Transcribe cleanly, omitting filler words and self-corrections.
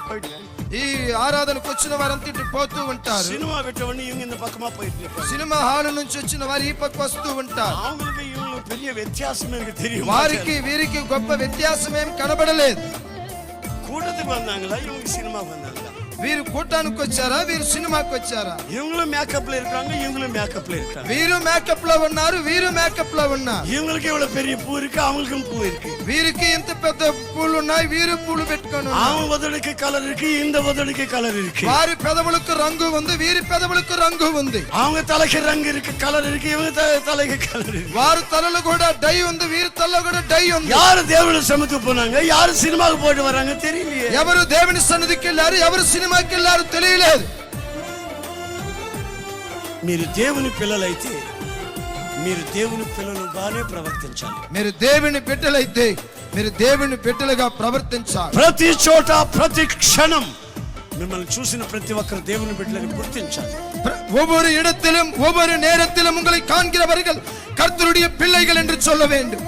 போயிடுங்க. ఈ ఆరాధనకు వచ్చిన వారంతా ఇటు పోతూ ఉంటారు. సినిమా పెట్టవని ఇవங்க இந்த பக்கமா போயிட்டு இருக்காங்க. సినిమా హాల్ నుంచి వచ్చిన వారు ఈ పక్క వస్తూ ఉంటారు. அவங்களுக்கு இவங்களுக்கு பெரிய வித்தியாசம் எனக்கு தெரியும். వారికి వీరికి గొప్ప వ్యత్యాసం ఏం కనబడలేదు. கூட்டத்துக்கு வந்தாங்களா இவங்க சினிமாக்கு வந்தாங்களா? వీరు కూటానికి వచ్చారా, వీరు సినిమాకి వచ్చారా? இவங்களும் மேக்கப்ல இருக்காங்க, இவங்களும் மேக்கப்ல இருக்காங்க. వీరు మేకప్ లో ఉన్నారు, వీరు మేకప్ లో ఉన్నారు. இவங்களுக்கு இவ்வளவு பெரிய பூ இருக்கு, அவங்களுக்கும் பூ இருக்கு. వీరికి ఇంత పెద్ద పూలు ఉన్నాయి, వీరు పూలు పెట్టుకొని ఉన్నారు. அவன் உதடுக்கு கலர் இருக்கு, இந்த உதடுக்கு கலர் இருக்கு. వారి పెదవులకు రంగు ఉంది, వీరి పెదవులకు రంగు ఉంది. அவங்க தலைக்கு ரங்கு இருக்கு, கலர் இருக்கு, இவங்க தலைக்கு கலர் இருக்கு. వారి తలలో కూడా డై ఉంది, వీరి తలలో కూడా డై ఉంది. யாரு దేవుని సన్నిధికి పోనాங்க, யாரு సినిమాకి పోయి వరాங்க தெரியலையே. ఎవరు దేవుని సన్నిధికి వెళ్ళారు, ఎవరు సినిమాకి వెళ్ళారు తెలియలేదు. మీరు దేవుని పిల్లలైతే మీరు దేవుని పిల్లలుగానే ప్రవర్తించాలి. మీరు దేవుని బిడ్డలైతే మీరు దేవుని బిడ్డలుగా ప్రవర్తించాలి. ప్రతి చోట ప్రతి క్షణం మిమ్మల్ని చూసిన ప్రతి ఒక్కరు దేవుని బిడ్డలని గుర్తించాలి. ஒவ்வொரு இடத்திலும் ஒவ்வொரு நேரத்திலும் உங்களை காண்கிறவர்கள் கர்த்தருடைய பிள்ளைகள் என்று சொல்ல வேண்டும்.